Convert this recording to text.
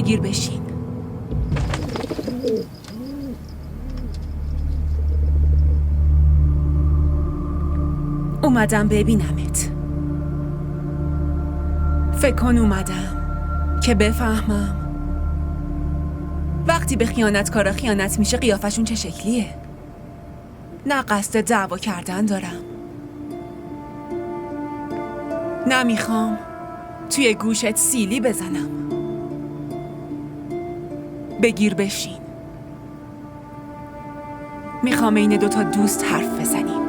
بگیر بشین. اومدم ببینمت. فکر کن اومدم که بفهمم وقتی به خیانتکارا خیانت میشه قیافشون چه شکلیه. نه قصد دعوا کردن دارم، نه میخوام توی گوشت سیلی بزنم. بگیر بشین. میخوام این دوتا دوست حرف بزنیم.